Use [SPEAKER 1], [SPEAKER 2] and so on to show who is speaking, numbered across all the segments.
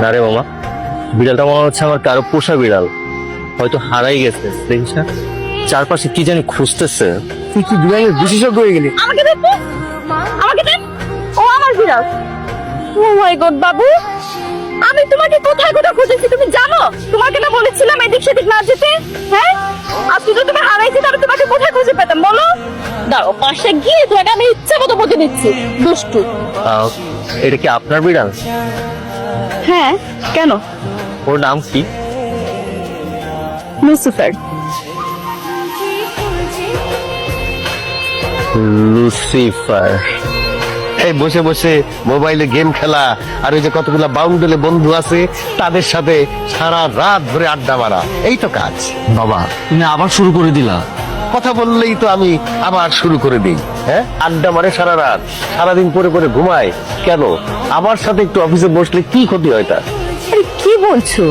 [SPEAKER 1] না রে মামা, বিড়ালটা মনে হচ্ছে আমার কারো পোষা বিড়াল, হয়তো হারাই গেছে। দেখিস না চারপাশে কি জানি খুঁজতেছে।
[SPEAKER 2] তুই কি বিড়ালের বিশেষজ্ঞ হয়ে গেলি?
[SPEAKER 3] আমাকে দেখ তো, আমাকে দেখ। ও আমার বিড়াল। ও মাই গড বাবু, আমি তোমাকে কোথায় কোথায় খুঁজেছি তুমি জানো? তোমাকে না বলেছিলাম এদিক সেদিক না যেতে, হ্যাঁ? আজকে তো তুমি হারাইছি, তাহলে তোমাকে কোথায় খুঁজে পেতাম বলো? দাঁড়াও, পাশে গিয়ে তোমাকে আমি ইচ্ছা মতো বকে দিচ্ছি, দুষ্টু।
[SPEAKER 1] এটা কি আপনার বিড়াল?
[SPEAKER 3] হ্যাঁ, কেন?
[SPEAKER 1] ওর নাম কি?
[SPEAKER 3] লুসিফার।
[SPEAKER 1] লুসিফার।
[SPEAKER 4] এই বসে বসে মোবাইলে গেম খেলা, আর ওই যে কতগুলা বাউন্ডুলে বন্ধু আছে তাদের সাথে সারা রাত ধরে আড্ডা মারা, এই তো কাজ।
[SPEAKER 1] বাবা, তুমি আবার শুরু করে দিলা।
[SPEAKER 4] কথা বললেই তো আমি আবার শুরু করে দিই। হ্যাঁ, আড্ডা মারে সারা রাত, সারাদিন পরে পরে ঘুমায় কেন? আমার সাথে একটু অফিসে বসলে কি ক্ষতি হয় তার?
[SPEAKER 2] আরে কি বলছো?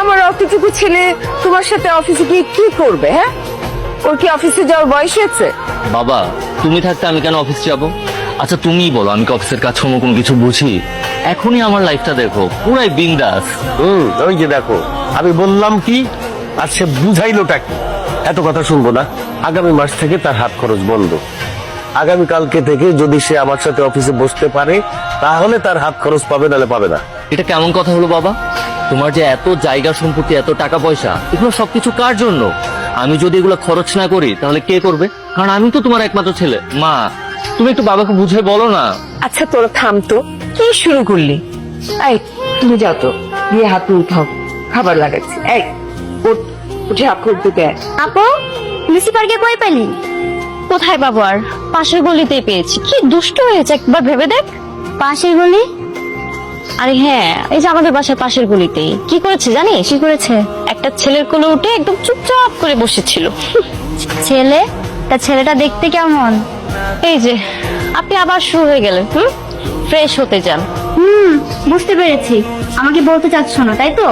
[SPEAKER 2] আমার অতটুকু ছেলে তোমার সাথে অফিসে গিয়ে কি করবে? হ্যাঁ, ওর কি অফিসে যাওয়ার বয়স হয়েছে?
[SPEAKER 1] বাবা, তুমি থাকতে আমি কেন অফিস যাব? আচ্ছা তুমিই বলো, আমি কি অফিসের কাজ কোনো কোনো কিছু বুঝি? এখনই আমার লাইফটা দেখো, পুরাই বিন্দাস।
[SPEAKER 4] ওই যে দেখো, আমি বললাম কি আর সে বুঝাইলোটা কি? এত কথা শুনবো না। আগামী মাস থেকে তার হাত খরচ বন্ধ। আগামী কালকে থেকে যদি সে আমার সাথে অফিসে বসতে পারে তাহলে তার হাত খরচ পাবে, নাহলে পাবে না।
[SPEAKER 1] এটা কেমন কথা হলো বাবা? তোমার যে এত জায়গা সম্পত্তি, এত টাকা পয়সা, এগুলো সবকিছু কার জন্য? আমি যদি এগুলো খরচ না করি তাহলে কে করবে? কারণ আমি তো তোমার একমাত্র ছেলে। মা, তুমি একটু বাবাকে বুঝে বলো না।
[SPEAKER 2] আচ্ছা তোরা থাম তো, কি শুরু করলি? এই তুমি যাও তো, গিয়ে হাত উঠাও, খাবার লাগাচ্ছি। এই ওঠ, উঠে হাত করতে দেয়।
[SPEAKER 3] আপু, লুসিফারকে কই পেলি? কোথায় বাবু? আর পাশের গলিতেই পেয়েছি। কি দুষ্ট হয়েছে একবার ভেবে দেখ। পাশের গলি? আরে হ্যাঁ, এই যে আমাদের বাসার পাশের গলিতেই। কি করেছে জানিস? কি করেছে? একটা ছেলের কোলে উঠে একদম চুপচাপ করে বসেছিল। ছেলে? তা ছেলেটা দেখতে কেমন? এই যে আপনি আবার শুরু হয়ে গেলেন। ফ্রেশ হতে যান। বুঝতে পেরেছি, আমাকে বলতে চাচ্ছ না তাই তো?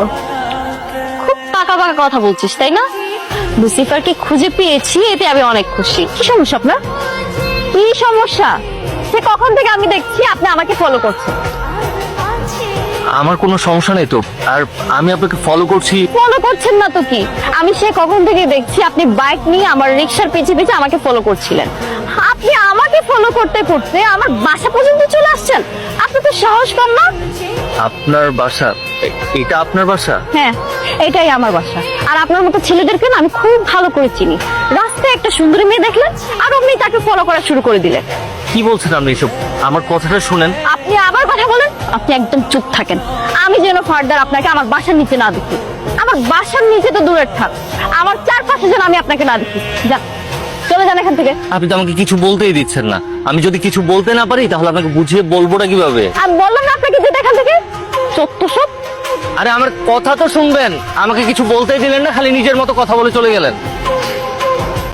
[SPEAKER 3] খুব পাকা পাকা কথা বলছিস তাই না? লুসিফারকে খুঁজে পেয়েছি, এতে আমি অনেক খুশি। কি সমস্যা আপনার? কি সমস্যা? সে কখন থেকে আমি দেখছি আপনি আমাকে ফলো করছেন।
[SPEAKER 1] আমার কোনো সমস্যা নেই তো, আর আমি আপনাকে ফলো করছি।
[SPEAKER 3] ফলো করছেন না তো কি? আমি সে কখন থেকে দেখছি আপনি বাইক নিয়ে আমার রিক্সার পিছে পিছে আমাকে ফলো করছিলেন। আপনি আমাকে ফলো করতে করতে আমার বাসা পর্যন্ত চলে আসছেন। আপনি তো সাহস কম না?
[SPEAKER 1] আপনার বাসা? এটা আপনার বাসা?
[SPEAKER 3] হ্যাঁ, এটাই আমার বাসা। আর আপনার মতো ছেলেদেরকে না আমি খুব ভালো করে চিনি। রাস্তায় একটা সুন্দরী মেয়ে দেখলেন আর আপনি তাকে ফলো করা শুরু করে দিলেন।
[SPEAKER 1] কি বলছেন আপনি এসব? আমার কথাটা শুনেন।
[SPEAKER 3] আপনি আবার কথা বলেন? আপনি একদম চুপ থাকেন। আমি যেন ফার্দার আপনাকে আমার বাসার নিচে না দেখি। আমার বাসার নিচে তো দূরের থাক, আমার চারপাশে যেন আমি আপনাকে না দেখি। যান, চলে যান এখান থেকে।
[SPEAKER 1] আপনি তো আমাকে কিছু বলতেই দিচ্ছেন না। আমি যদি কিছু বলতে না পারি তাহলে আপনাকে বুঝিয়ে বলবোটা কিভাবে?
[SPEAKER 3] আমি বললাম না আপনাকে যেতে এখান থেকে। সত্য সব।
[SPEAKER 1] আরে আমার কথা তো শুনবেন। আমাকে কিছু বলতেই দিলেন না, খালি নিজের মতো কথা বলে চলে গেলেন।